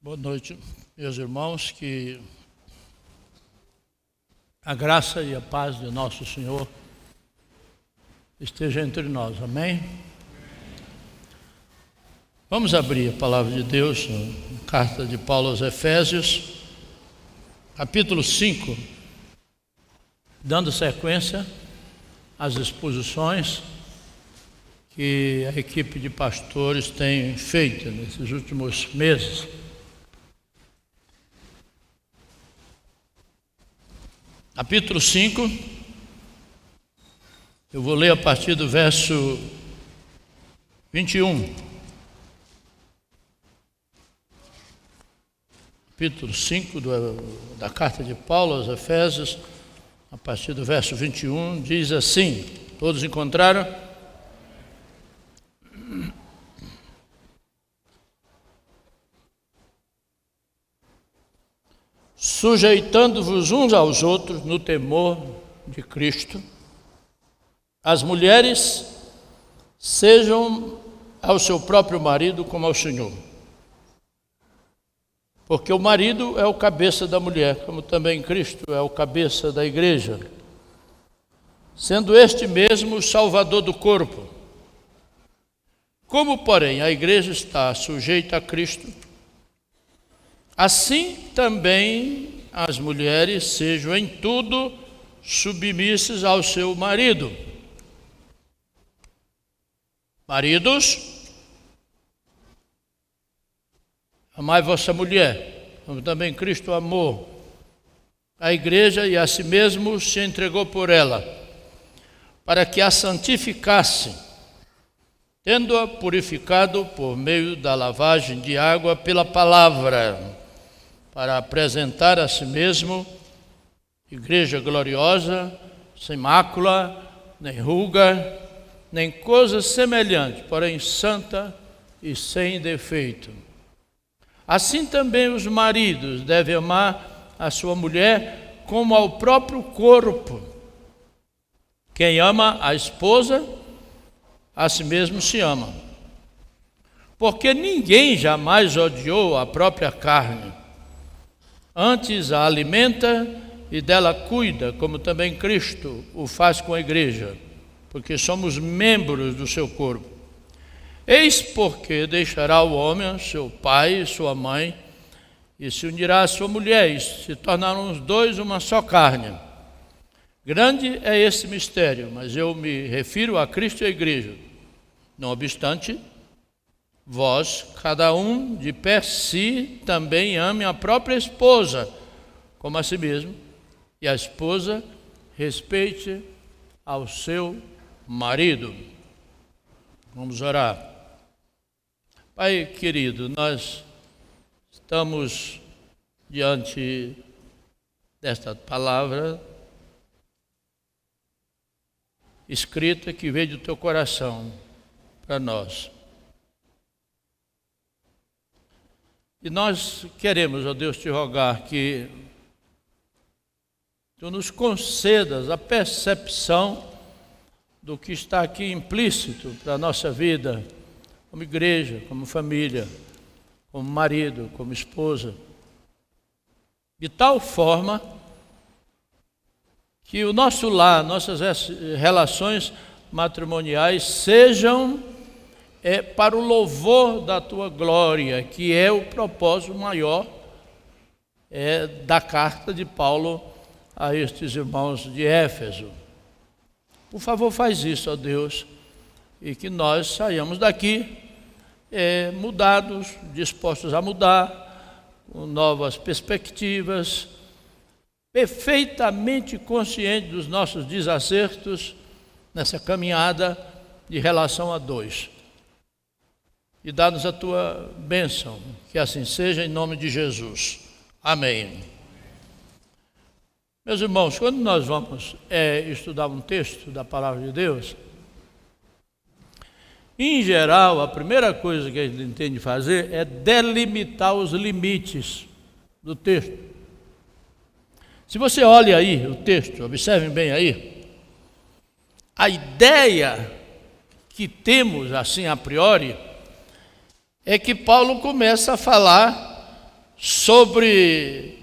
Boa noite, meus irmãos, que a graça e a paz de nosso Senhor esteja entre nós, amém? Vamos abrir a palavra de Deus na carta de Paulo aos Efésios, capítulo 5, dando sequência às exposições que a equipe de pastores tem feito nesses últimos meses. Capítulo 5, eu vou ler a partir do verso 21. Capítulo 5 da carta de Paulo aos Efésios, a partir do verso 21, diz assim: todos encontraram? Sujeitando-vos uns aos outros no temor de Cristo, as mulheres sejam ao seu próprio marido como ao Senhor. Porque o marido é o cabeça da mulher, como também Cristo é o cabeça da igreja, sendo este mesmo o salvador do corpo. Como, porém, a igreja está sujeita a Cristo, assim também as mulheres sejam em tudo submissas ao seu marido. Maridos, amai vossa mulher, como também Cristo amou a igreja e a si mesmo se entregou por ela, para que a santificasse, tendo-a purificado por meio da lavagem de água pela palavra, para apresentar a si mesmo igreja gloriosa, sem mácula, nem ruga, nem coisa semelhante, porém santa e sem defeito. Assim também os maridos devem amar a sua mulher como ao próprio corpo. Quem ama a esposa, a si mesmo se ama. Porque ninguém jamais odiou a própria carne, antes a alimenta e dela cuida, como também Cristo o faz com a igreja, porque somos membros do seu corpo. Eis porque deixará o homem seu pai e sua mãe, e se unirá à sua mulher, e se tornarão os dois uma só carne. Grande é esse mistério, mas eu me refiro a Cristo e à igreja. Não obstante, vós, cada um de per si, também ame a própria esposa, como a si mesmo, e a esposa respeite ao seu marido. Vamos orar. Pai querido, nós estamos diante desta palavra escrita que veio do teu coração para nós. E nós queremos, ó Deus, te rogar que tu nos concedas a percepção do que está aqui implícito para a nossa vida, como igreja, como família, como marido, como esposa, de tal forma que o nosso lar, nossas relações matrimoniais sejam para o louvor da tua glória, que é o propósito maior da carta de Paulo a estes irmãos de Éfeso. Por favor, faz isso, ó Deus, e que nós saiamos daqui mudados, dispostos a mudar, com novas perspectivas, perfeitamente conscientes dos nossos desacertos nessa caminhada de relação a dois. E dá-nos a tua bênção, que assim seja, em nome de Jesus. Amém. Meus irmãos, quando nós vamos estudar um texto da palavra de Deus, em geral, a primeira coisa que a gente tem de fazer é delimitar os limites do texto. Se você olha aí o texto, observem bem aí, a ideia que temos assim a priori é que Paulo começa a falar sobre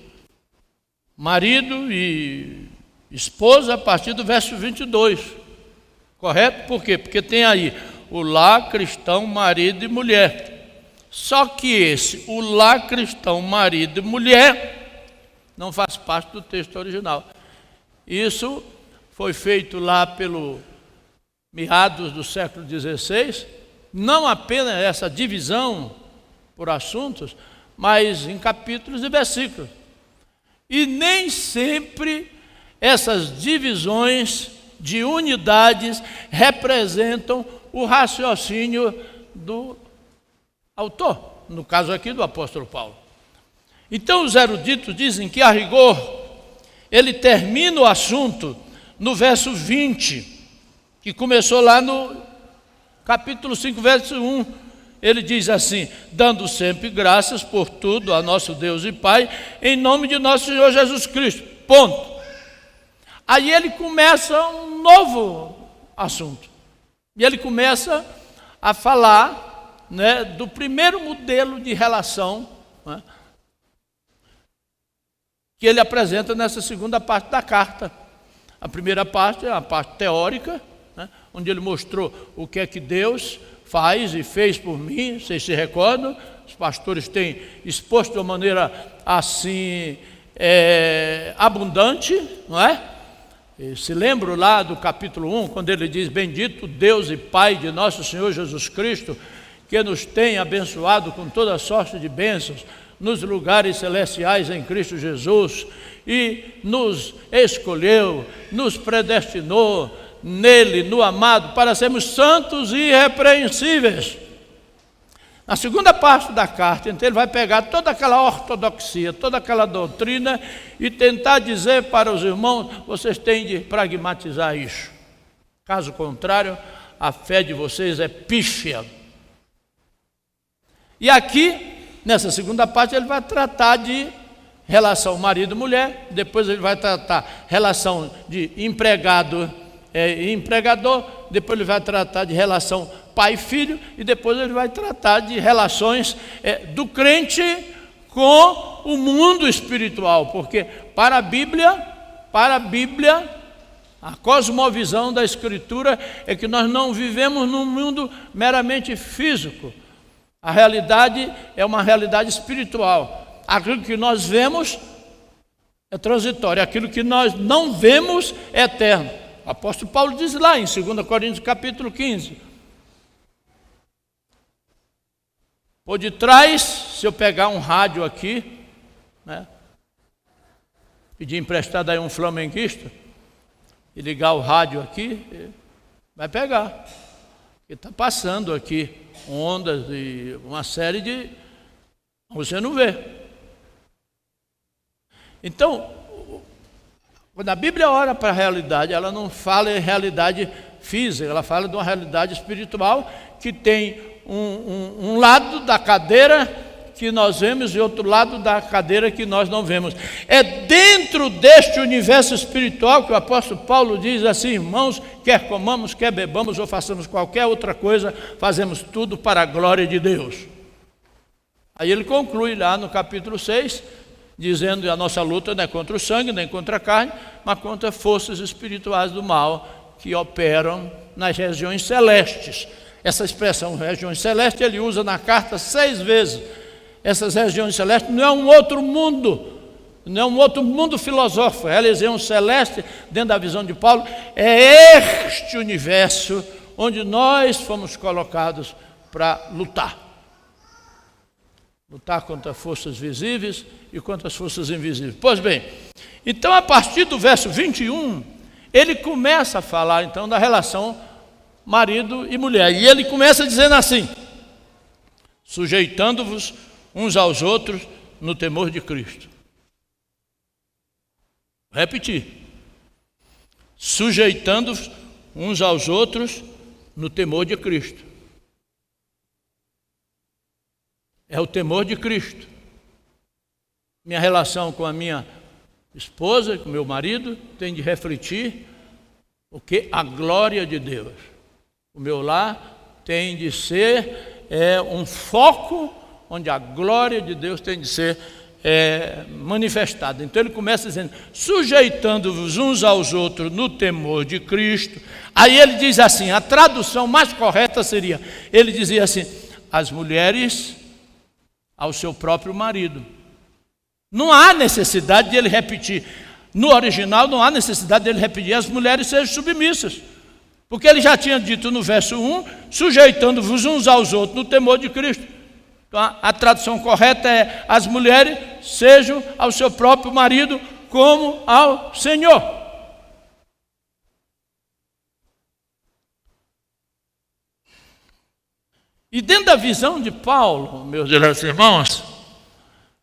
marido e esposa a partir do verso 22. Correto? Por quê? Porque tem aí o lar cristão, marido e mulher. Só que o lar cristão, marido e mulher, não faz parte do texto original. Isso foi feito lá pelo meados do século XVI, não apenas essa divisão por assuntos, mas em capítulos e versículos. E nem sempre essas divisões de unidades representam o raciocínio do autor, no caso aqui do apóstolo Paulo. Então os eruditos dizem que, a rigor, ele termina o assunto no verso 20, que começou lá no capítulo 5, verso 1. Ele diz assim: dando sempre graças por tudo a nosso Deus e Pai, em nome de nosso Senhor Jesus Cristo. Ponto. Aí ele começa um novo assunto. E ele começa a falar, né, do primeiro modelo de relação, né, que ele apresenta nessa segunda parte da carta. A primeira parte é a parte teórica, né, onde ele mostrou o que é que Deus faz e fez por mim. Vocês se recordam? Os pastores têm exposto de uma maneira assim abundante, não é? E se lembram lá do capítulo 1, quando ele diz: bendito Deus e Pai de nosso Senhor Jesus Cristo, que nos tem abençoado com toda sorte de bênçãos nos lugares celestiais em Cristo Jesus, e nos escolheu, nos predestinou nele, no amado, para sermos santos e irrepreensíveis. Na segunda parte da carta, então, ele vai pegar toda aquela ortodoxia, toda aquela doutrina e tentar dizer para os irmãos: vocês têm de pragmatizar isso. Caso contrário, a fé de vocês é pífia. E aqui, nessa segunda parte, ele vai tratar de relação marido-mulher, depois ele vai tratar relação de empregado e empregador, depois ele vai tratar de relação pai-filho, e depois ele vai tratar de relações do crente com o mundo espiritual, porque para a Bíblia, a cosmovisão da Escritura é que nós não vivemos num mundo meramente físico. A realidade é uma realidade espiritual. Aquilo que nós vemos é transitório, aquilo que nós não vemos é eterno. O apóstolo Paulo diz lá em 2 Coríntios capítulo 15: por detrás, se eu pegar um rádio aqui, né, pedir emprestado aí um flamenguista e ligar o rádio aqui, vai pegar. Porque está passando aqui ondas e uma série de... você não vê. Então, quando a Bíblia olha para a realidade, ela não fala em realidade física, ela fala de uma realidade espiritual que tem um lado da cadeira que nós vemos e outro lado da cadeira que nós não vemos. É dentro deste universo espiritual que o apóstolo Paulo diz assim: irmãos, quer comamos, quer bebamos ou façamos qualquer outra coisa, fazemos tudo para a glória de Deus. Aí ele conclui lá no capítulo 6, dizendo que a nossa luta não é contra o sangue, nem contra a carne, mas contra forças espirituais do mal que operam nas regiões celestes. Essa expressão, regiões celestes, ele usa na carta 6 vezes. Essas regiões celestes não é um outro mundo, não é um outro mundo filosófico. A região celeste, dentro da visão de Paulo, é este universo onde nós fomos colocados para lutar. Lutar contra forças visíveis e contra as forças invisíveis. Pois bem, então a partir do verso 21, ele começa a falar então da relação marido e mulher. E ele começa dizendo assim: sujeitando-vos uns aos outros no temor de Cristo. Vou repetir. Sujeitando-vos uns aos outros no temor de Cristo. É o temor de Cristo. Minha relação com a minha esposa, com o meu marido, tem de refletir o que? A glória de Deus. O meu lar tem de ser um foco onde a glória de Deus tem de ser manifestada. Então ele começa dizendo, sujeitando-vos uns aos outros no temor de Cristo. Aí ele diz assim, a tradução mais correta seria, ele dizia assim, as mulheres ao seu próprio marido. Não há necessidade de ele repetir. No original não há necessidade de ele repetir, as mulheres sejam submissas. Porque ele já tinha dito no verso 1, sujeitando-vos uns aos outros no temor de Cristo. Então, a tradução correta é, as mulheres sejam ao seu próprio marido como ao Senhor. E dentro da visão de Paulo, meus irmãos,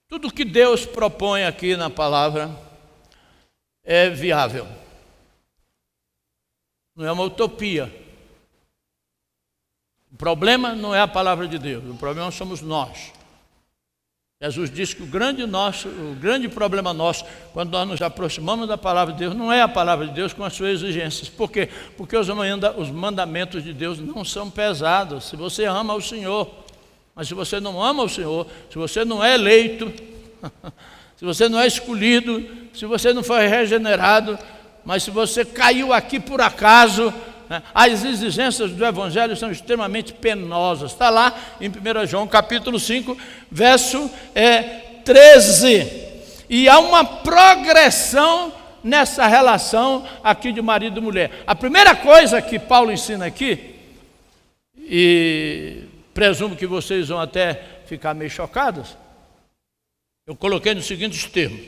tudo que Deus propõe aqui na palavra é viável. Não é uma utopia. O problema não é a palavra de Deus, o problema somos nós. Jesus disse que o grande problema nosso, quando nós nos aproximamos da palavra de Deus, não é a palavra de Deus com as suas exigências. Por quê? Porque os mandamentos de Deus não são pesados. Se você ama o Senhor, mas se você não ama o Senhor, se você não é eleito, se você não é escolhido, se você não foi regenerado, mas se você caiu aqui por acaso, as exigências do Evangelho são extremamente penosas. Está lá em 1 João capítulo 5, verso 13. E há uma progressão nessa relação aqui de marido e mulher. A primeira coisa que Paulo ensina aqui, e presumo que vocês vão até ficar meio chocados, eu coloquei nos seguintes termos: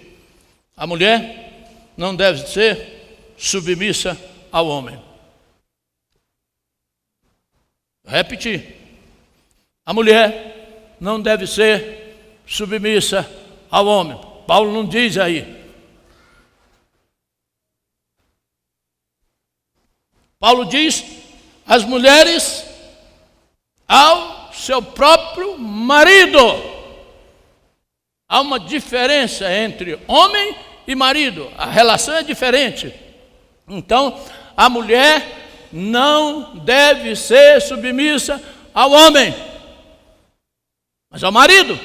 a mulher não deve ser submissa ao homem. Vou repetir. A mulher não deve ser submissa ao homem. Paulo não diz aí. Paulo diz, as mulheres ao seu próprio marido. Há uma diferença entre homem e marido. A relação é diferente. Então, a mulher não deve ser submissa ao homem, mas ao marido.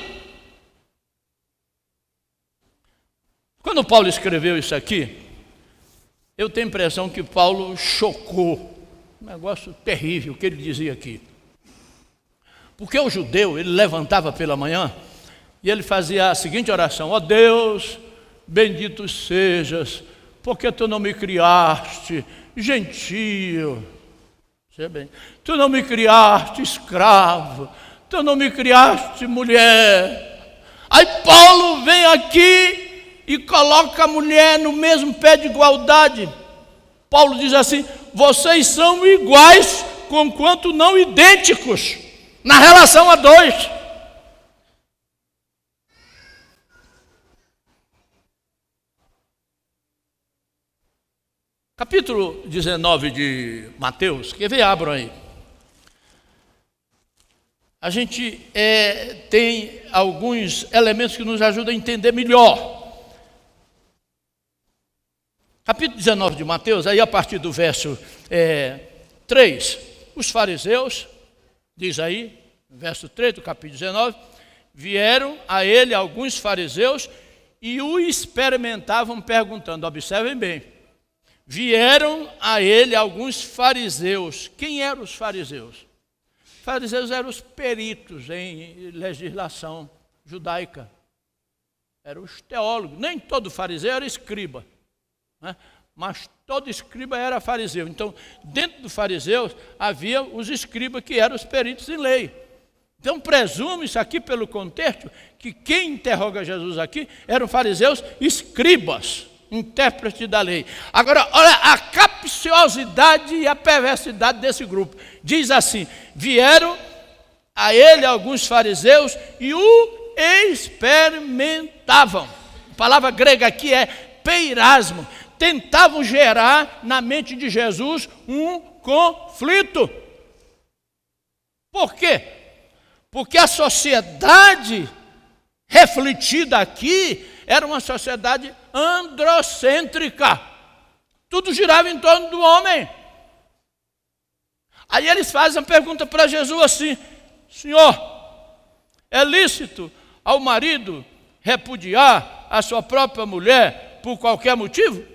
Quando Paulo escreveu isso aqui, eu tenho a impressão que Paulo chocou. Um negócio terrível que ele dizia aqui. Porque o judeu, ele levantava pela manhã e ele fazia a seguinte oração: ó Deus, bendito sejas, porque tu não me criaste gentio, tu não me criaste escravo, tu não me criaste mulher. Aí Paulo vem aqui e coloca a mulher no mesmo pé de igualdade. Paulo diz assim: vocês são iguais, conquanto não idênticos, na relação a dois. Capítulo 19 de Mateus, quer ver? Abram aí. A gente tem alguns elementos que nos ajudam a entender melhor. Capítulo 19 de Mateus, aí a partir do verso 3, os fariseus, diz aí, verso 3 do capítulo 19, vieram a ele alguns fariseus e o experimentavam perguntando, observem bem, vieram a ele alguns fariseus. Quem eram os fariseus? Fariseus eram os peritos em legislação judaica. Eram os teólogos. Nem todo fariseu era escriba, né? Mas todo escriba era fariseu. Então, dentro dos fariseus, havia os escribas que eram os peritos em lei. Então, presumo isso aqui pelo contexto, que quem interroga Jesus aqui eram fariseus escribas, intérprete da lei. Agora, olha a capciosidade e a perversidade desse grupo. Diz assim: vieram a ele alguns fariseus e o experimentavam. A palavra grega aqui é peirasmo. Tentavam gerar na mente de Jesus um conflito. Por quê? Porque a sociedade refletida aqui era uma sociedade androcêntrica. Tudo girava em torno do homem. Aí eles fazem a pergunta para Jesus assim: Senhor, é lícito ao marido repudiar a sua própria mulher por qualquer motivo?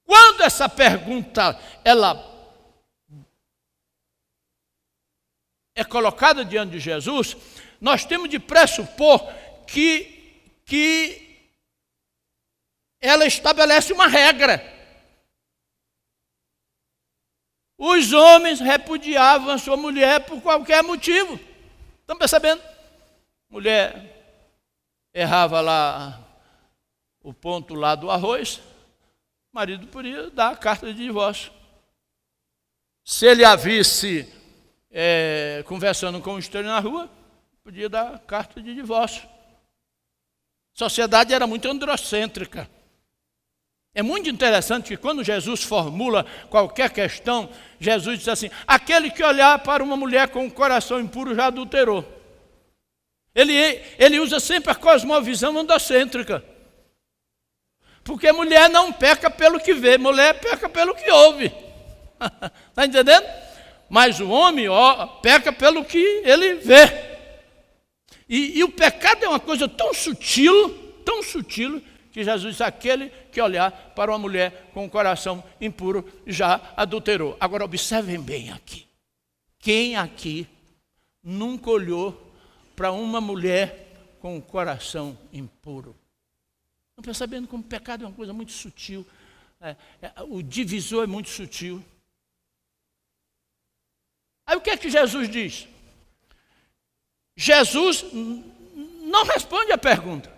Quando essa pergunta ela é colocada diante de Jesus, nós temos de pressupor que ela estabelece uma regra. Os homens repudiavam a sua mulher por qualquer motivo. Estão percebendo? Mulher errava lá o ponto lá do arroz, o marido podia dar a carta de divórcio. Se ele a visse conversando com um estranho na rua, podia dar a carta de divórcio. A sociedade era muito androcêntrica. É muito interessante que quando Jesus formula qualquer questão, Jesus diz assim: aquele que olhar para uma mulher com o coração impuro já adulterou. Ele usa sempre a cosmovisão androcêntrica. Porque mulher não peca pelo que vê, mulher peca pelo que ouve. Está entendendo? Mas o homem peca pelo que ele vê. E o pecado é uma coisa tão sutil, que Jesus diz: aquele que olhar para uma mulher com o coração impuro já adulterou. Agora observem bem aqui. Quem aqui nunca olhou para uma mulher com o coração impuro? Estão percebendo como o pecado é uma coisa muito sutil? O divisor é muito sutil. Aí o que é que Jesus diz? Jesus não responde a pergunta,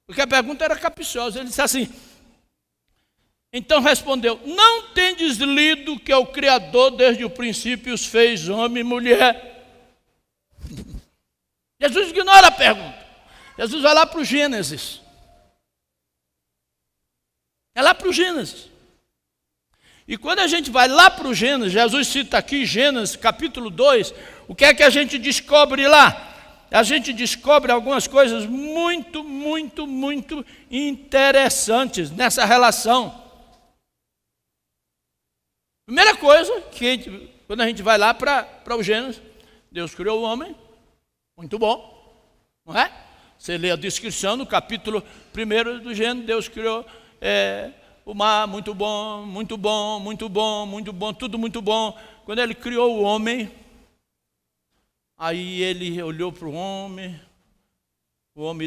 porque a pergunta era capciosa. Ele disse assim: então respondeu: não tendes lido que o Criador desde o princípio os fez homem e mulher? Jesus ignora a pergunta. Jesus vai lá para o Gênesis. É lá para o Gênesis. E quando a gente vai lá para o Gênesis, Jesus cita aqui Gênesis capítulo 2, o que é que a gente descobre lá? A gente descobre algumas coisas muito, muito, muito interessantes nessa relação. Primeira coisa, quando a gente vai lá para o Gênesis, Deus criou o homem, muito bom, não é? Você lê a descrição no capítulo 1 do Gênesis, Deus criou o mar, muito bom, muito bom, muito bom, muito bom, tudo muito bom. Quando ele criou o homem, aí ele olhou para o homem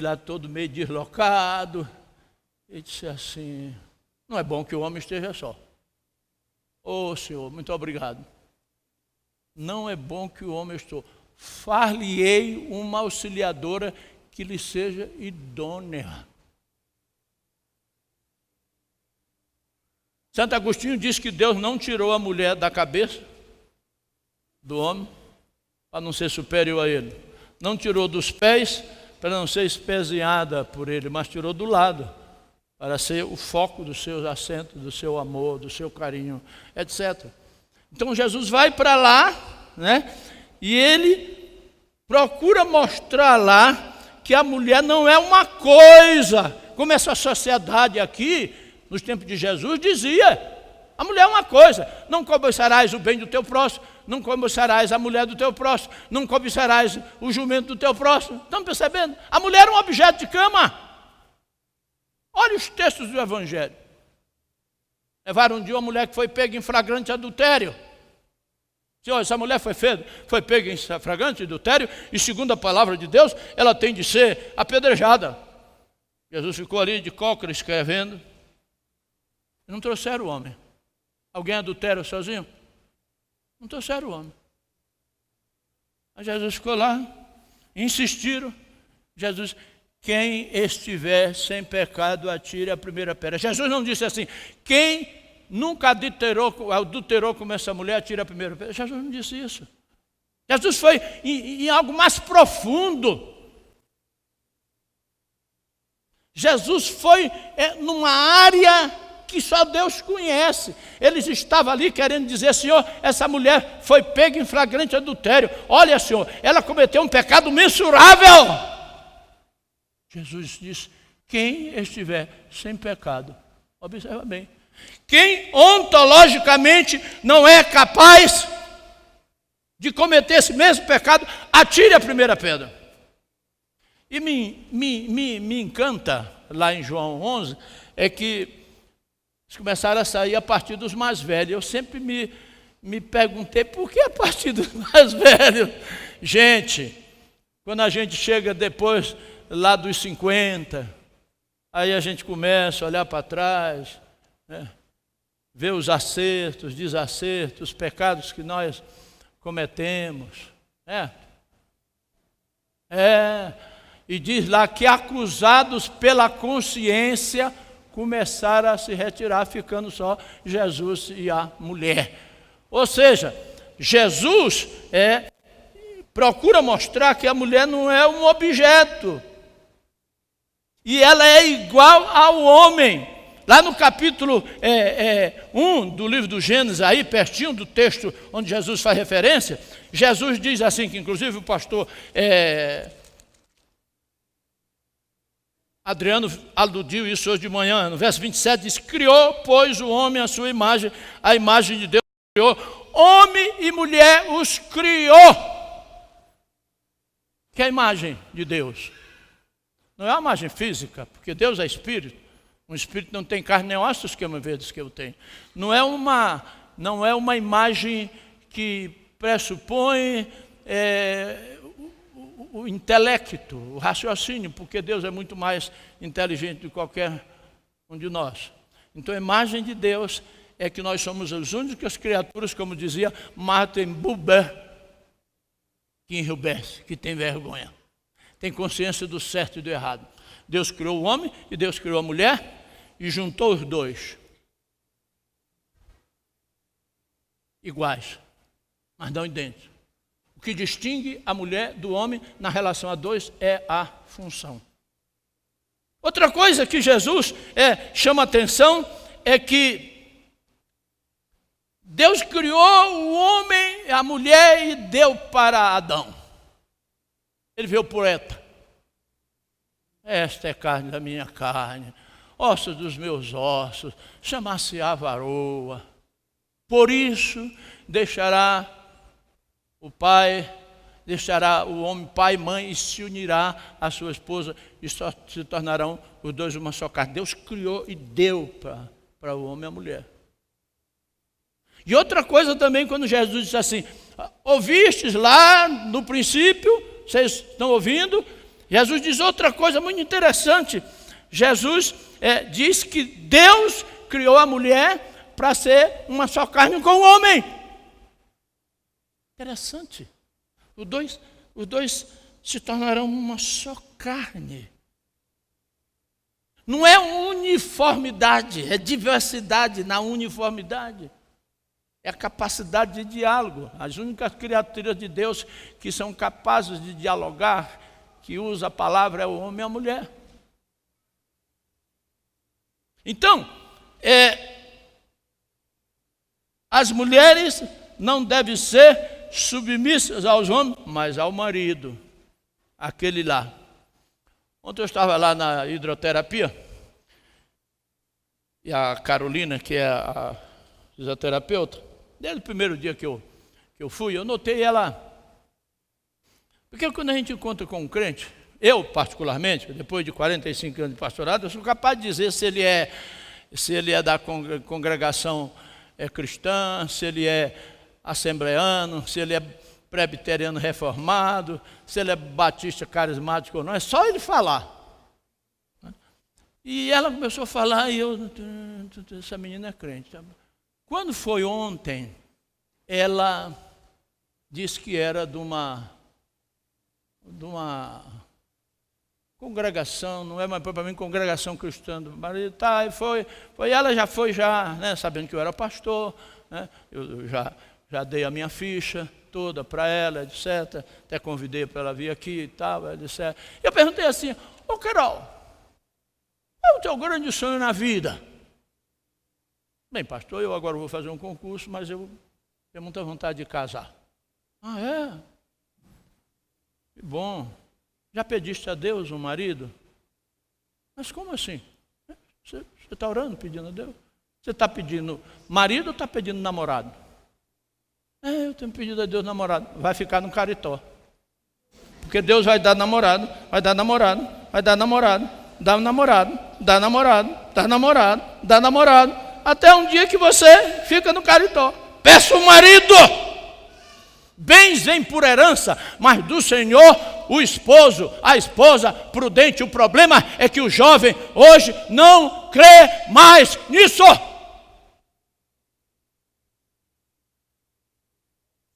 lá todo meio deslocado, e disse assim: não é bom que o homem esteja só. Ô Senhor, muito obrigado. Não é bom que o homem esteja. Far-lhe-ei uma auxiliadora que lhe seja idônea. Santo Agostinho diz que Deus não tirou a mulher da cabeça do homem para não ser superior a ele. Não tirou dos pés para não ser espezinhada por ele, mas tirou do lado para ser o foco dos seus assentos, do seu amor, do seu carinho, etc. Então Jesus vai para lá, né? E ele procura mostrar lá que a mulher não é uma coisa, como essa sociedade aqui, nos tempos de Jesus, dizia: a mulher é uma coisa, não cobiçarás o bem do teu próximo, não cobiçarás a mulher do teu próximo, não cobiçarás o jumento do teu próximo. Estão percebendo? A mulher é um objeto de cama. Olha os textos do Evangelho. Levaram um dia uma mulher que foi pega em flagrante adultério. Senhor, essa mulher foi pega em flagrante adultério, e segundo a palavra de Deus, ela tem de ser apedrejada. Jesus ficou ali de cócoras escrevendo. Não trouxeram o homem. Alguém adultera sozinho? Não trouxeram o homem. Aí Jesus ficou lá, insistiram. Jesus: quem estiver sem pecado, atire a primeira pedra. Jesus não disse assim: quem nunca adulterou como essa mulher, atire a primeira pedra. Jesus não disse isso. Jesus foi em algo mais profundo. Jesus foi numa área que só Deus conhece. Eles estavam ali querendo dizer: Senhor, essa mulher foi pega em flagrante adultério. Olha, Senhor, ela cometeu um pecado mensurável. Jesus disse: quem estiver sem pecado, observa bem, quem ontologicamente não é capaz de cometer esse mesmo pecado, atire a primeira pedra. E me encanta, lá em João 11, é que eles começaram a sair a partir dos mais velhos. Eu sempre me perguntei, por que a partir dos mais velhos? Gente, quando a gente chega depois lá dos 50, aí a gente começa a olhar para trás, né? Ver os acertos, desacertos, os pecados que nós cometemos. E diz lá que acusados pela consciência começaram a se retirar, ficando só Jesus e a mulher. Ou seja, Jesus procura mostrar que a mulher não é um objeto, e ela é igual ao homem. Lá no capítulo 1 do livro do Gênesis, aí pertinho do texto onde Jesus faz referência, Jesus diz assim, que inclusive o pastor Adriano aludiu isso hoje de manhã, no verso 27, diz: criou, pois, o homem à sua imagem, a imagem de Deus criou, homem e mulher os criou. Que é a imagem de Deus? Não é a imagem física, porque Deus é espírito. Um espírito não tem carne nem ossos, que é uma vez que eu tenho. Não é uma imagem que pressupõe o intelecto, o raciocínio, porque Deus é muito mais inteligente do que qualquer um de nós. Então a imagem de Deus é que nós somos as únicas criaturas, como dizia Martin Buber, que tem vergonha, tem consciência do certo e do errado. Deus criou o homem e Deus criou a mulher e juntou os dois iguais, mas não idênticos. O que distingue a mulher do homem na relação a dois é a função. Outra coisa que Jesus chama atenção é que Deus criou o homem, a mulher e deu para Adão. Ele veio poeta. Esta é carne da minha carne, ossos dos meus ossos, chamar-se-á varoa. Por isso deixará o pai, deixará o homem pai e mãe e se unirá à sua esposa e só se tornarão os dois uma só carne. Deus criou e deu para o homem e a mulher. E outra coisa também, quando Jesus disse assim: ouvistes lá no princípio, vocês estão ouvindo? Jesus diz outra coisa muito interessante. Jesus diz que Deus criou a mulher para ser uma só carne com o homem. Interessante. Os dois se tornarão uma só carne. Não é uniformidade, é diversidade na uniformidade. É a capacidade de diálogo. As únicas criaturas de Deus que são capazes de dialogar, que usa a palavra, é o homem e a mulher. Então, as mulheres não devem ser submissas aos homens, mas ao marido, aquele lá. Ontem eu estava lá na hidroterapia, e a Carolina, que é a fisioterapeuta, desde o primeiro dia que eu fui, eu notei ela. Porque quando a gente encontra com um crente, eu particularmente, depois de 45 anos de pastorado, eu sou capaz de dizer se ele é da congregação cristã, se ele é assembleano, se ele é presbiteriano reformado, se ele é batista carismático ou não, é só ele falar. E ela começou a falar e essa menina é crente. Quando foi ontem, ela disse que era de uma congregação, não é mais propriamente congregação cristã do marido, tá, e foi, ela já foi, né, sabendo que eu era pastor, né, eu já dei a minha ficha toda para ela, etc. Até convidei para ela vir aqui e tal, etc. Eu perguntei assim: ô Carol, qual é o teu grande sonho na vida? Bem, pastor, eu agora vou fazer um concurso, mas eu tenho muita vontade de casar. Ah, é? Que bom. Já pediste a Deus um marido? Mas como assim? Você está orando, pedindo a Deus? Você está pedindo marido ou está pedindo namorado? Eu tenho pedido a Deus namorado. Vai ficar no caritó. Porque Deus vai dar namorado, vai dar namorado, vai dar namorado, dá namorado, dá namorado, dá namorado, dá namorado, até um dia que você fica no caritó. Peça o marido. Bens vêm por herança, mas do Senhor o esposo, a esposa prudente. O problema é que o jovem hoje não crê mais nisso.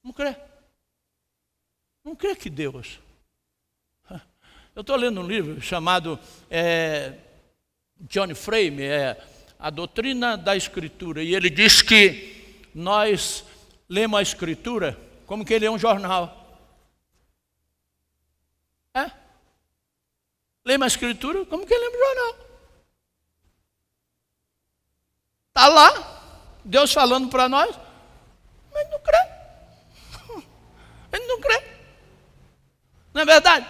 Não crê. Não crê que Deus. Eu estou lendo um livro chamado John Frame, A Doutrina da Escritura, e ele diz que nós lemos a Escritura como que ele é um jornal. Lemos a Escritura como que ele é um jornal. Está lá, Deus falando para nós, mas não crê. Ele não crê. Não é verdade?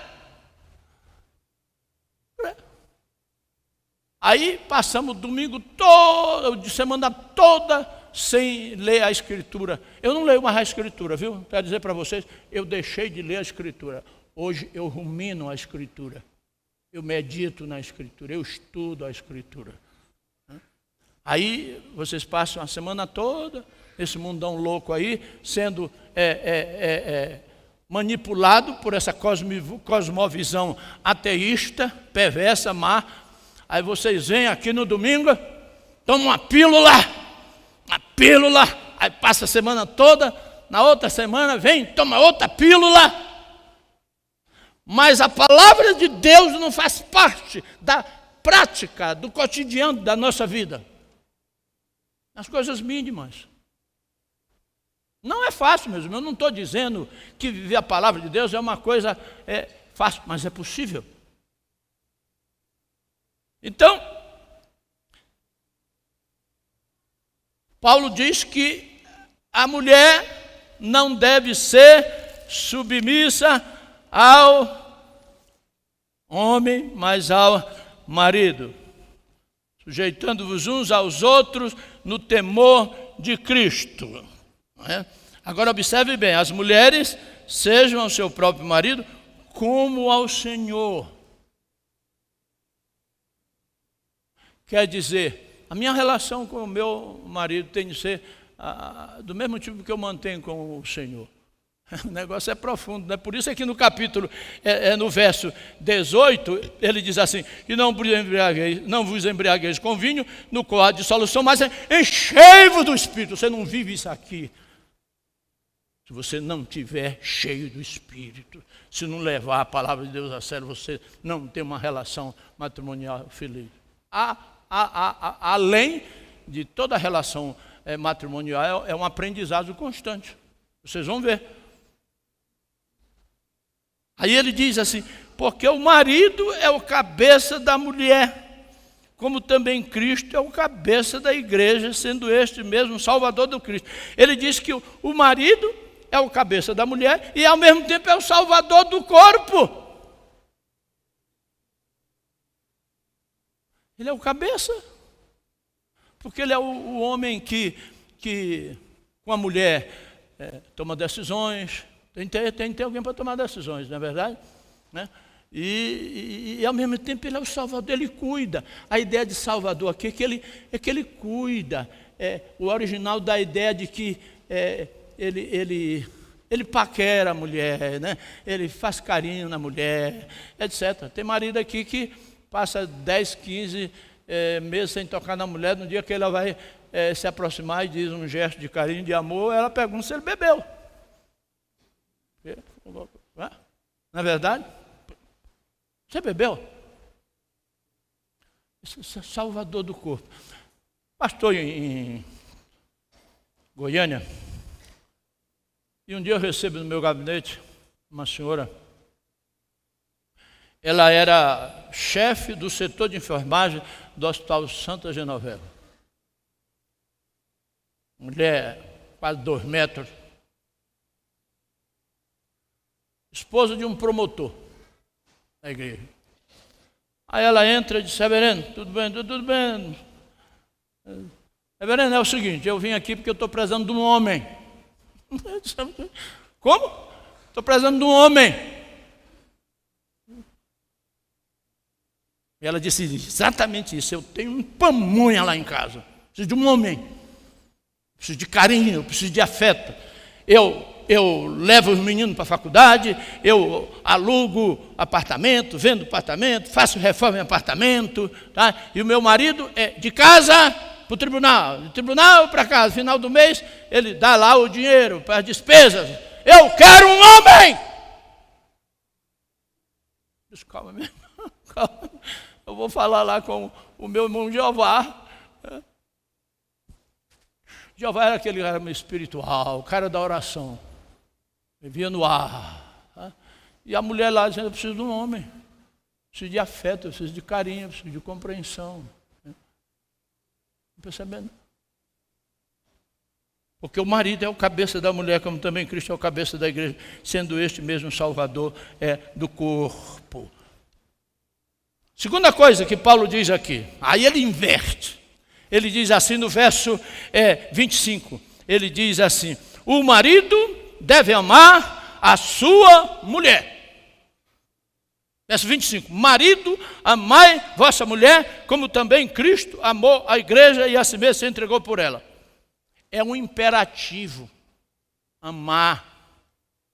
Aí passamos o domingo todo, de semana toda, sem ler a Escritura. Eu não leio mais a Escritura, viu? Quero dizer para vocês, eu deixei de ler a Escritura. Hoje eu rumino a Escritura. Eu medito na Escritura, eu estudo a Escritura. Aí vocês passam a semana toda, esse mundão louco aí, sendo manipulado por essa cosmovisão ateísta, perversa, má. Aí vocês vêm aqui no domingo, tomam uma pílula, aí passa a semana toda, na outra semana vem, toma outra pílula. Mas a palavra de Deus não faz parte da prática, do cotidiano da nossa vida. As coisas mínimas. Não é fácil mesmo, eu não estou dizendo que viver a palavra de Deus é uma coisa fácil, mas é possível. Então, Paulo diz que a mulher não deve ser submissa ao homem, mas ao marido, sujeitando-vos uns aos outros no temor de Cristo. Não é? Agora observe bem, as mulheres sejam ao seu próprio marido como ao Senhor. Quer dizer, a minha relação com o meu marido tem de ser do mesmo tipo que eu mantenho com o Senhor. O negócio é profundo, né? Por isso aqui no capítulo, no verso 18, ele diz assim: e não vos embriagueis com vinho, no qual há dissolução, mas enchei-vos do Espírito. Você não vive isso aqui se você não tiver cheio do Espírito. Se não levar a palavra de Deus a sério, você não tem uma relação matrimonial feliz. Além de toda relação matrimonial, é um aprendizado constante. Vocês vão ver. Aí ele diz assim: porque o marido é o cabeça da mulher, como também Cristo é o cabeça da igreja, sendo este mesmo Salvador do Cristo. Ele diz que o marido é o cabeça da mulher e ao mesmo tempo é o Salvador do corpo. Ele é o cabeça, porque ele é o homem que com a mulher toma decisões. Tem que ter alguém para tomar decisões, não é verdade? Né? E ao mesmo tempo ele é o Salvador, ele cuida. A ideia de Salvador aqui é que ele cuida. O original da ideia de que ele paquera a mulher, né? Ele faz carinho na mulher, etc. Tem marido aqui que passa 10, 15 meses sem tocar na mulher. No dia que ela vai se aproximar e diz um gesto de carinho, de amor, ela pergunta se ele bebeu. Não é verdade? Você bebeu? Esse é Salvador do corpo. Pastor em Goiânia, e um dia eu recebo no meu gabinete uma senhora. Ela era chefe do setor de enfermagem do Hospital Santa Genoveva. Mulher quase 2 metros. Esposa de um promotor da igreja. Aí ela entra e diz: reverendo, tudo bem? Tudo bem. Reverendo, é o seguinte, eu vim aqui porque eu estou precisando de um homem. Como? Estou precisando de um homem. E ela disse exatamente isso: eu tenho um pamonha lá em casa, preciso de um homem, preciso de carinho, preciso de afeto. Eu levo os meninos para a faculdade, eu alugo apartamento, vendo apartamento, faço reforma em apartamento, tá? E o meu marido é de casa para o tribunal, de tribunal para casa. Final do mês, ele dá lá o dinheiro para as despesas. Eu quero um homem! Calma mesmo, calma. Eu vou falar lá com o meu irmão Jeová. Jeová era aquele cara espiritual, o cara da oração. Vivia no ar. Tá? E a mulher lá dizendo: eu preciso de um homem. Preciso de afeto, eu preciso de carinho, eu preciso de compreensão. Percebendo? Porque o marido é o cabeça da mulher, como também Cristo é o cabeça da igreja, sendo este mesmo Salvador do corpo. Segunda coisa que Paulo diz aqui, aí ele inverte. Ele diz assim no verso 25, ele diz assim: o marido deve amar a sua mulher. Verso 25, marido, amai vossa mulher, como também Cristo amou a igreja e a si mesmo se entregou por ela. É um imperativo, amar,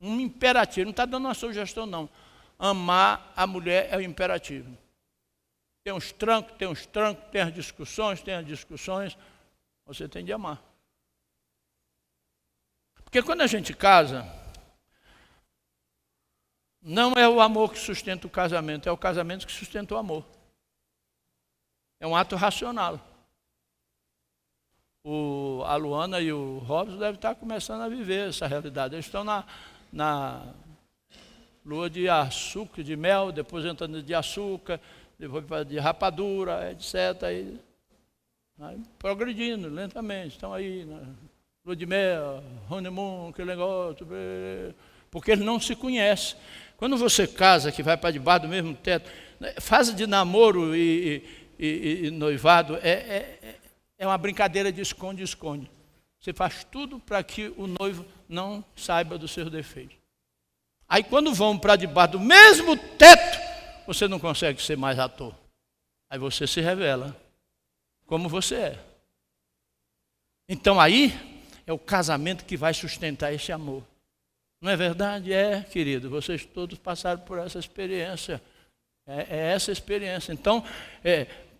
um imperativo, não está dando uma sugestão não. Amar a mulher é um imperativo. Tem uns trancos, tem as discussões, você tem de amar. Porque quando a gente casa, não é o amor que sustenta o casamento, é o casamento que sustenta o amor. É um ato racional. A Luana e o Robson devem estar começando a viver essa realidade. Eles estão na lua de açúcar, de mel, depois entrando de açúcar, depois de rapadura, etc. Aí, progredindo lentamente. Estão aí na lua de mel, honeymoon, aquele negócio, porque eles não se conhecem. Quando você casa, que vai para debaixo do mesmo teto, fase de namoro e noivado é uma brincadeira de esconde-esconde. Você faz tudo para que o noivo não saiba dos seus defeitos. Aí quando vão para debaixo do mesmo teto, você não consegue ser mais ator. Aí você se revela como você é. Então aí é o casamento que vai sustentar esse amor. Não é verdade? É, querido, vocês todos passaram por essa experiência. É essa experiência. Então,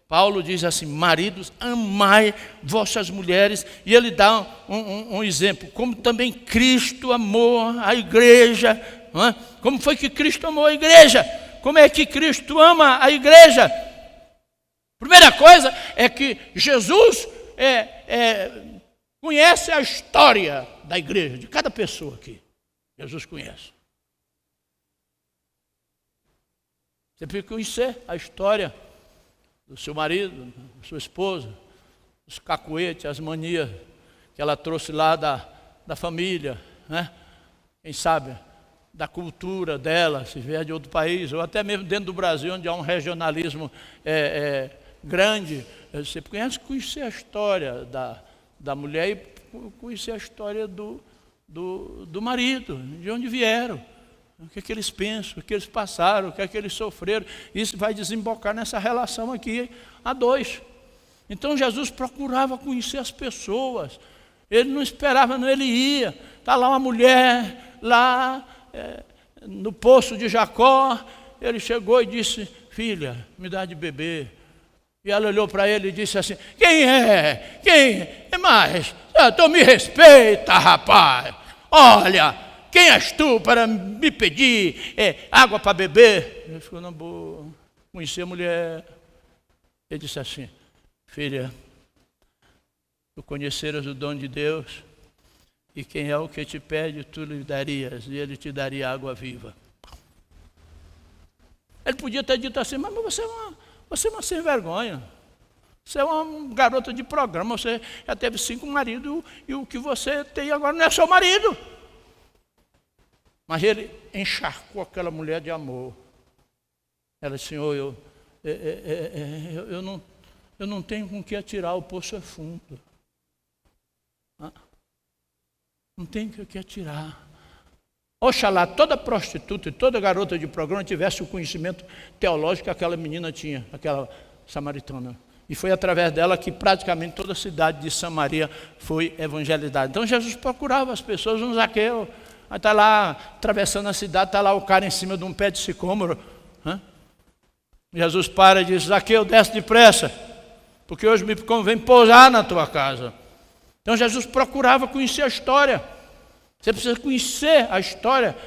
Paulo diz assim: maridos, amai vossas mulheres. E ele dá um exemplo, como também Cristo amou a igreja. Não é? Como foi que Cristo amou a igreja? Como é que Cristo ama a igreja? Primeira coisa é que Jesus conhece a história da igreja, de cada pessoa aqui. Jesus conhece. Você precisa conhecer a história do seu marido, da sua esposa, os cacuetes, as manias que ela trouxe lá da família, né? Quem sabe da cultura dela, se vier de outro país, ou até mesmo dentro do Brasil, onde há um regionalismo grande. Você conhecer a história da mulher e conhecer a história do marido, de onde vieram, o que é que eles pensam, o que eles passaram, o que é que eles sofreram. Isso vai desembocar nessa relação aqui a dois. Então Jesus procurava conhecer as pessoas. Ele não esperava, não, ele ia. Está lá uma mulher, lá no poço de Jacó. Ele chegou e disse: filha, me dá de beber. E ela olhou para ele e disse assim: quem é? Quem é mais? Tu me respeita, rapaz. Olha, quem és tu para me pedir água para beber? Ele ficou na boa, conheci a mulher. Ele disse assim: filha, tu conheceras o dom de Deus, e quem é o que te pede, tu lhe darias, e ele te daria água viva. Ele podia ter dito assim: mas você é uma sem vergonha. Você é uma garota de programa, você já teve 5 maridos e o que você tem agora não é seu marido. Mas ele encharcou aquela mulher de amor. Ela disse: Senhor, eu não tenho com que atirar, o poço é fundo. Não tenho com que atirar. Oxalá toda prostituta e toda garota de programa tivesse o conhecimento teológico que aquela menina tinha, aquela samaritana. E foi através dela que praticamente toda a cidade de Samaria foi evangelizada. Então Jesus procurava as pessoas, um Zaqueu, está lá atravessando a cidade, está lá o cara em cima de um pé de sicômoro. Jesus para e diz: Zaqueu, desce depressa, porque hoje me convém pousar na tua casa. Então Jesus procurava conhecer a história. Você precisa conhecer a história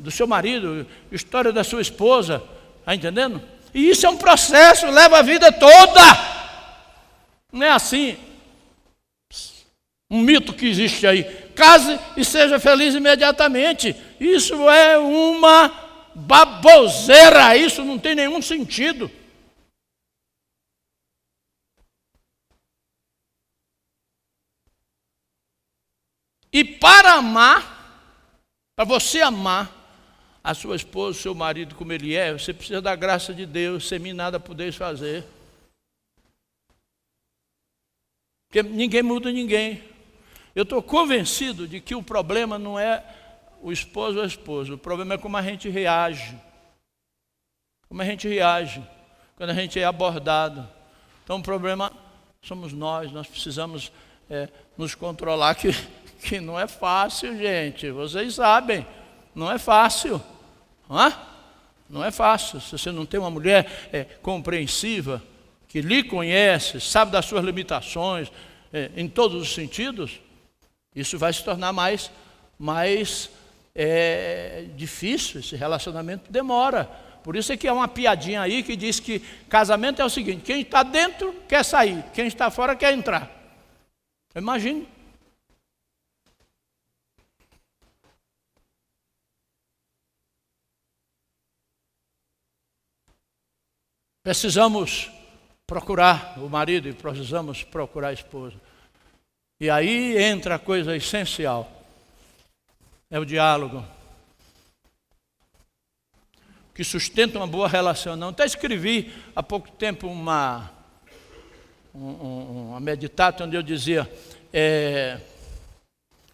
do seu marido, a história da sua esposa, está entendendo? E isso é um processo, leva a vida toda. Não é assim, um mito que existe aí. Case e seja feliz imediatamente. Isso é uma baboseira, isso não tem nenhum sentido. E para amar, para você amar a sua esposa, o seu marido como ele é, você precisa da graça de Deus, sem mim nada podeis fazer. Porque ninguém muda ninguém. Eu estou convencido de que o problema não é o esposo ou a esposa, o problema é como a gente reage. Como a gente reage quando a gente é abordado. Então o problema somos nós precisamos nos controlar, que não é fácil, gente, vocês sabem, não é fácil, não é fácil. Se você não tem uma mulher compreensiva, que lhe conhece, sabe das suas limitações, em todos os sentidos, isso vai se tornar mais difícil, esse relacionamento demora. Por isso é que há uma piadinha aí que diz que casamento é o seguinte: quem está dentro quer sair, quem está fora quer entrar. Imagine. Precisamos procurar o marido e precisamos procurar a esposa. E aí entra a coisa essencial, é o diálogo, que sustenta uma boa relação. Não, até escrevi há pouco tempo uma meditata onde eu dizia,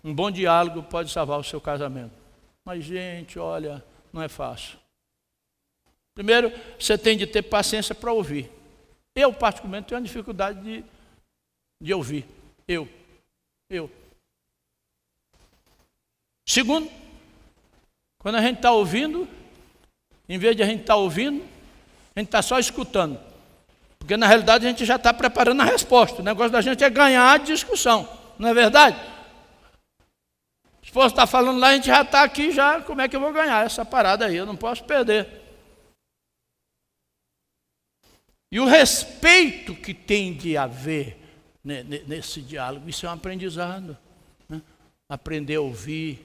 um bom diálogo pode salvar o seu casamento. Mas gente, olha, não é fácil. Primeiro, você tem de ter paciência para ouvir. Eu, particularmente, tenho uma dificuldade de ouvir. Eu. Segundo, quando a gente está ouvindo, em vez de a gente estar ouvindo, a gente está só escutando. Porque, na realidade, a gente já está preparando a resposta. O negócio da gente é ganhar a discussão. Não é verdade? O esposo está falando lá, a gente já está aqui, já, como é que eu vou ganhar essa parada aí? Eu não posso perder. E o respeito que tem de haver nesse diálogo, isso é um aprendizado. Né? Aprender a ouvir,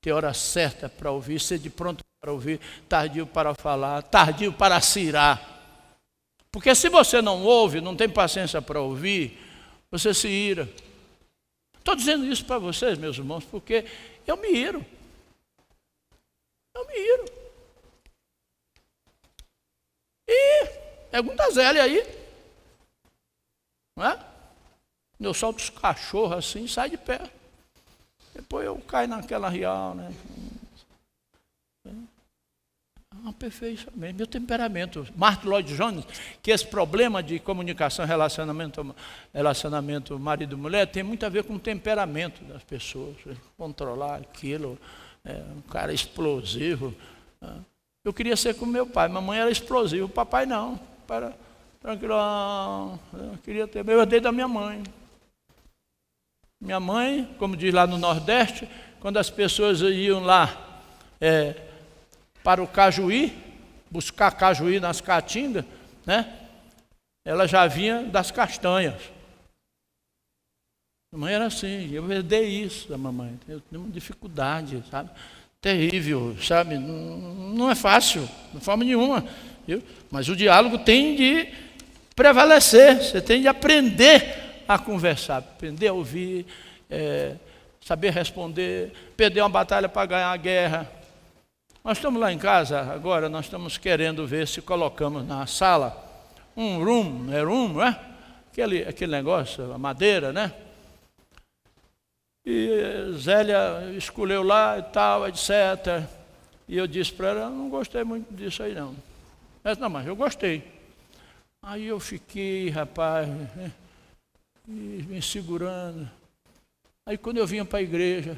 ter hora certa para ouvir, ser de pronto para ouvir, tardio para falar, tardio para cirar. Porque se você não ouve, não tem paciência para ouvir, você se ira. Estou dizendo isso para vocês, meus irmãos, porque eu me iro. E pergunta a Zélia aí. Não é? Eu solto os cachorros assim, sai de pé. Depois eu caio naquela real, né? Aperfeiçoamento, meu temperamento. Martin Lloyd Jones, que esse problema de comunicação, relacionamento marido e mulher, tem muito a ver com o temperamento das pessoas. Controlar aquilo, um cara explosivo. Eu queria ser como meu pai, mamãe era explosiva, o papai não. Tranquilão, eu queria ter, eu herdei da minha mãe. Minha mãe, como diz lá no Nordeste, quando as pessoas iam lá para o Cajuí, buscar cajuí nas caatingas, né? Ela já vinha das castanhas. A mãe era assim, eu herdei isso da mamãe. Eu tenho uma dificuldade, sabe? Terrível, sabe? Não é fácil, de forma nenhuma. Mas o diálogo tem de prevalecer, você tem de aprender a conversar, aprender a ouvir, saber responder, perder uma batalha para ganhar a guerra. Nós estamos lá em casa agora, nós estamos querendo ver se colocamos na sala um room, não é? Aquele negócio, a madeira, né? E Zélia escolheu lá e tal, etc. E eu disse para ela, eu não gostei muito disso aí não. Ela disse, não, mas eu gostei. Aí eu fiquei, rapaz, me segurando. Aí quando eu vinha para a igreja,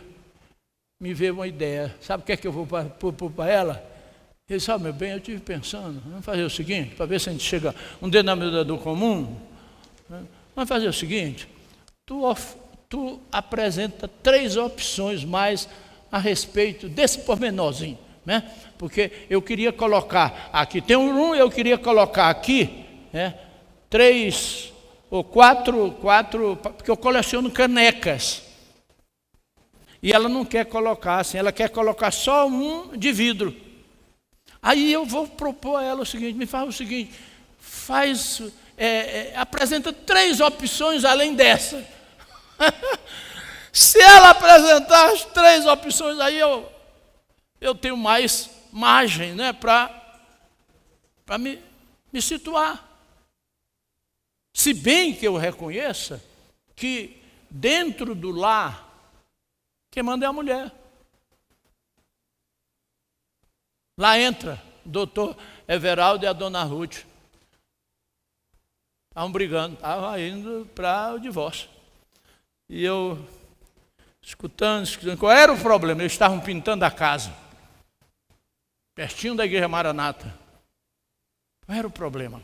me veio uma ideia. Sabe o que é que eu vou pôr para ela? Ele disse, meu bem, eu estive pensando, vamos fazer o seguinte, para ver se a gente chega a um denominador comum. Vamos fazer o seguinte, tu apresenta 3 opções mais a respeito desse pormenorzinho, né? Porque eu queria colocar aqui, tem eu queria colocar aqui, 3 ou 4, porque eu coleciono canecas. E ela não quer colocar assim, ela quer colocar só um de vidro. Aí eu vou propor a ela o seguinte, me faz o seguinte, apresenta 3 opções além dessa. Se ela apresentar as 3 opções, aí eu tenho mais margem, né, para me situar. Se bem que eu reconheça que dentro do lar, quem manda é a mulher. Lá entra o doutor Everaldo e a dona Ruth. Estavam brigando, estavam indo para o divórcio. E eu, escutando, qual era o problema? Eles estavam pintando a casa, pertinho da igreja Maranata. Qual era o problema?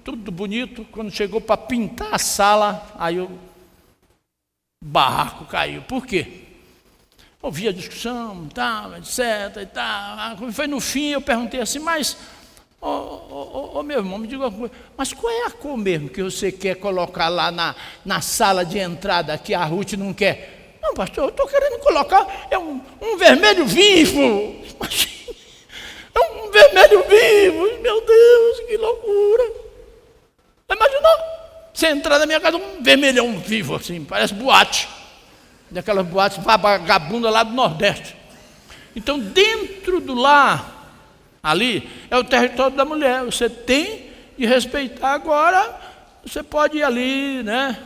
Tudo bonito. Quando chegou para pintar a sala, aí o barraco caiu. Por quê? Ouvi a discussão, tal, etc. E tal. Quando foi no fim, eu perguntei assim, mas, meu irmão, me diga uma coisa, mas qual é a cor mesmo que você quer colocar lá na sala de entrada que a Ruth não quer? Não, pastor, eu estou querendo colocar um vermelho vivo. É um vermelho vivo. Meu Deus, que loucura. Imaginou? Você entrar na minha casa, um vermelhão vivo, assim, parece boate. Daquelas boates vagabundas lá do Nordeste. Então, dentro do lar, ali, é o território da mulher. Você tem de respeitar. Agora, você pode ir ali, né?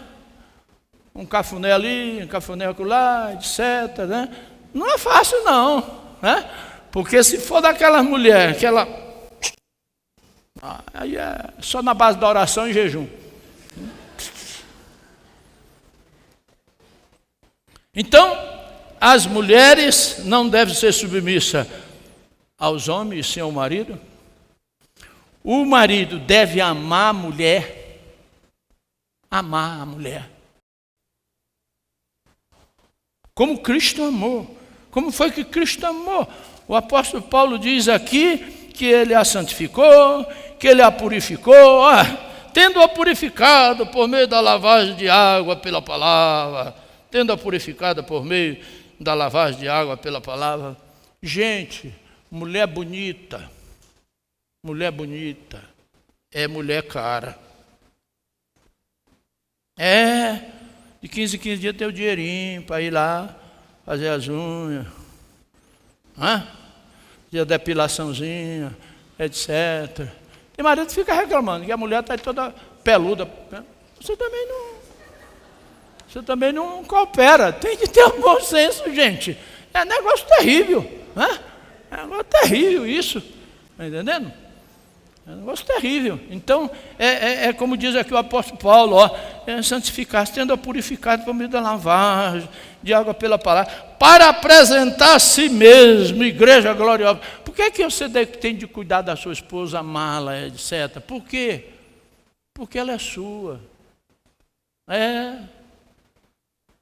Um cafuné ali, um cafuné acolá, etc. Né? Não é fácil, não. Né? Porque se for daquelas mulheres, aí é só na base da oração e jejum. Então, as mulheres não devem ser submissas aos homens, sim ao marido. O marido deve amar a mulher. Amar a mulher. Como Cristo amou. Como foi que Cristo amou? O apóstolo Paulo diz aqui que ele a santificou, que ele a purificou, tendo-a purificado por meio da lavagem de água pela palavra. Tendo-a purificada por meio da lavagem de água pela palavra. Gente, mulher bonita é mulher cara. De 15 em 15 dias tem o dinheirinho para ir lá fazer as unhas, fazer a depilaçãozinha, etc. E marido fica reclamando que a mulher está toda peluda. Você também não coopera. Tem que ter um bom senso, gente. É negócio terrível. Né? É negócio terrível isso. Está entendendo? É um negócio terrível. Então, é como diz aqui o apóstolo Paulo, santificar-se, tendo a purificado por meio da lavagem de água pela palavra, para apresentar a si mesmo, igreja gloriosa. Por que você tem de cuidar da sua esposa, amá-la, etc.? Por quê? Porque ela é sua.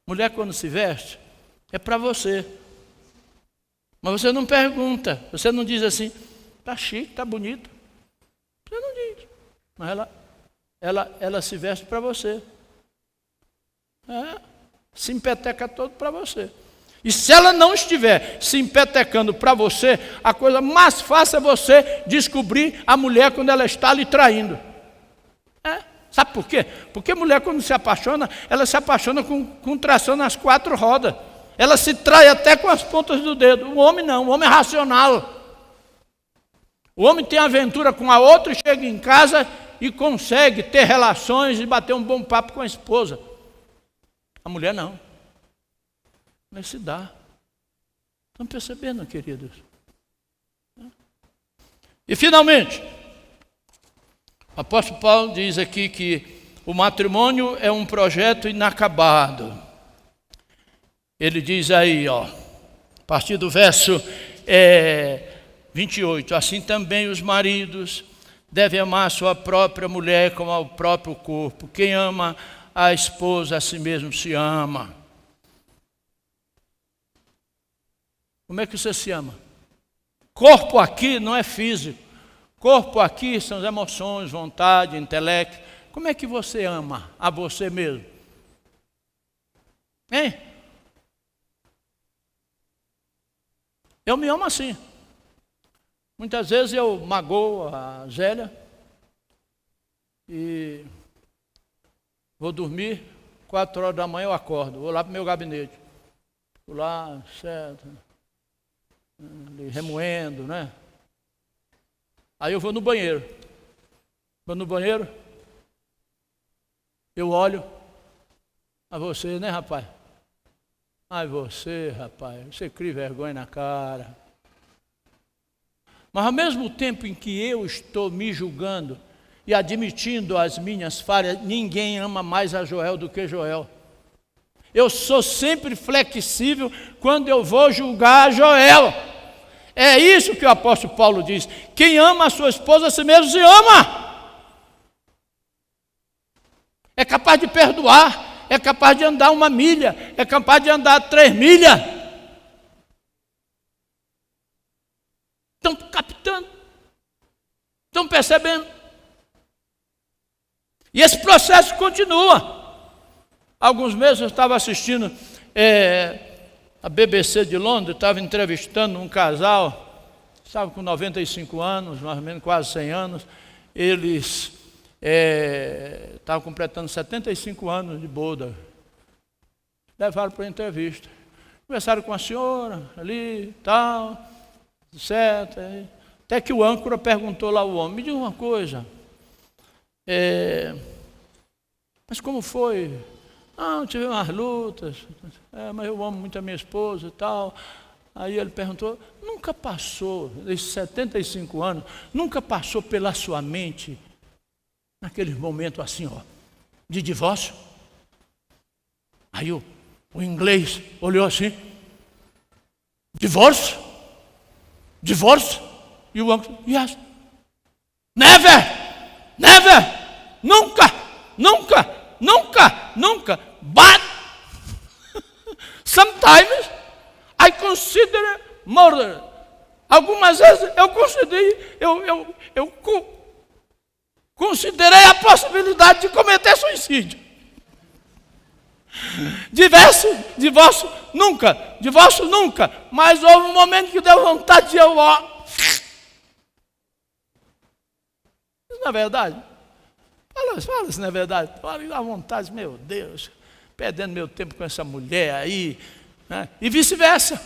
Mulher, quando se veste, é para você. Mas você não pergunta, você não diz assim, está chique, está bonito. Você não diz. Mas ela se veste para você. Se empeteca todo para você. E se ela não estiver se empetecando para você, a coisa mais fácil é você descobrir a mulher quando ela está lhe traindo. Sabe por quê? Porque a mulher, quando se apaixona, ela se apaixona com tração nas 4 rodas. Ela se trai até com as pontas do dedo. O homem não, o homem é racional. O homem tem aventura com a outra, chega em casa e consegue ter relações e bater um bom papo com a esposa. A mulher não. Mas se dá. Estão percebendo, queridos? E finalmente, o apóstolo Paulo diz aqui que o matrimônio é um projeto inacabado. Ele diz aí, a partir do verso 28, assim também os maridos devem amar a sua própria mulher como ao próprio corpo. Quem ama a esposa a si mesmo se ama. Como é que você se ama? Corpo aqui não é físico. Corpo aqui são as emoções, vontade, intelecto. Como é que você ama a você mesmo? Hein? Eu me amo assim. Muitas vezes eu magoo a Zélia e vou dormir, 4 horas da manhã eu acordo, vou lá para o meu gabinete. Vou lá, certo, remoendo, né? Aí eu vou no banheiro. Vou no banheiro, eu olho a você, né, rapaz? Ai, você, rapaz, você cria vergonha na cara. Mas ao mesmo tempo em que eu estou me julgando e admitindo as minhas falhas, ninguém ama mais a Joel do que Joel. Eu sou sempre flexível quando eu vou julgar a Joel. É isso que o apóstolo Paulo diz. Quem ama a sua esposa, a si mesmo se ama. É capaz de perdoar, é capaz de andar 1 milha, é capaz de andar 3 milhas. Estão captando? Estão percebendo? E esse processo continua. Alguns meses eu estava assistindo a BBC de Londres, estava entrevistando um casal, estava com 95 anos, mais ou menos quase 100 anos. Eles estavam completando 75 anos de boda. Levaram para a entrevista. Conversaram com a senhora ali, tal, certo. Até que o âncora perguntou lá ao homem, me diga uma coisa, mas como foi? Ah, tive umas lutas, mas eu amo muito a minha esposa e tal. Aí ele perguntou, nunca passou, nesses 75 anos, nunca passou pela sua mente, naquele momento assim, de divórcio? Aí o inglês olhou assim, divórcio? Divórcio? E o âncora, yes, never, nunca, but sometimes I consider murder. Algumas vezes eu considerei a possibilidade de cometer suicídio. Divórcio nunca, mas houve um momento que deu vontade de eu, Isso não é verdade? Fala se não é verdade. Fala à vontade, meu Deus, perdendo meu tempo com essa mulher aí, né? E vice-versa.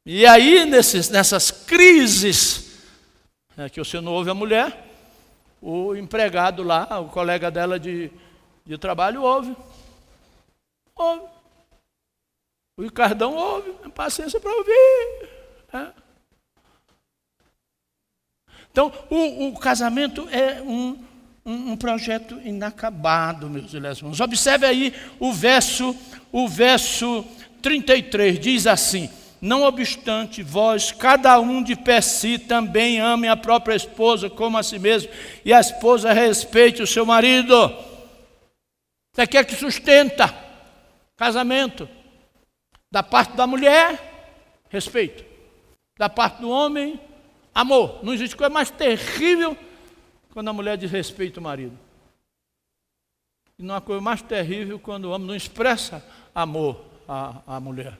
E aí, nessas crises, que você não ouve a mulher, o empregado lá, o colega dela de trabalho, ouve. O Ricardão ouve, tem paciência para ouvir. Né? Então, o casamento é um projeto inacabado, meus irmãos. Observe aí o verso 33, diz assim, não obstante, vós, cada um de per si, também ame a própria esposa como a si mesmo, e a esposa respeite o seu marido. Isso aqui é que sustenta casamento. Da parte da mulher, respeito. Da parte do homem, amor. Não existe coisa mais terrível quando a mulher desrespeita o marido. E não há coisa mais terrível quando o homem não expressa amor à mulher.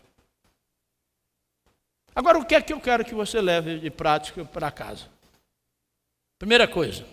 Agora, o que é que eu quero que você leve de prática para casa? Primeira coisa,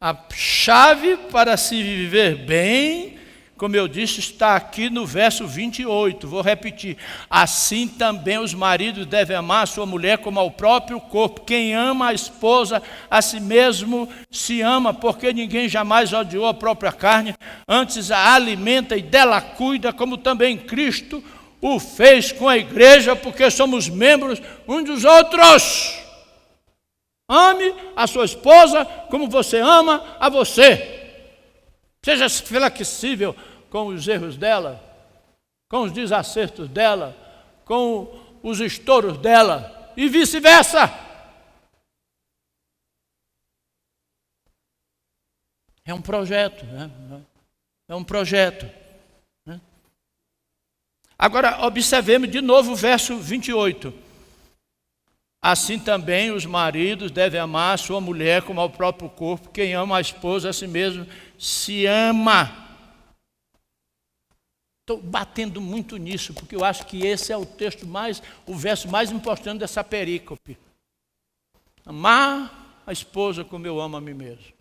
a chave para se viver bem como eu disse, está aqui no verso 28, vou repetir. Assim também os maridos devem amar a sua mulher como ao próprio corpo. Quem ama a esposa, a si mesmo se ama, porque ninguém jamais odiou a própria carne, antes a alimenta e dela cuida, como também Cristo o fez com a igreja, porque somos membros uns dos outros. Ame a sua esposa como você ama a você. Seja flexível com os erros dela, com os desacertos dela, com os estouros dela e vice-versa. É um projeto, né? É um projeto. Né? Agora, observemos de novo o verso 28. Assim também os maridos devem amar a sua mulher como ao próprio corpo. Quem ama a esposa a si mesmo se ama. Estou batendo muito nisso, porque eu acho que esse é o verso mais importante dessa perícope. Amar a esposa como eu amo a mim mesmo.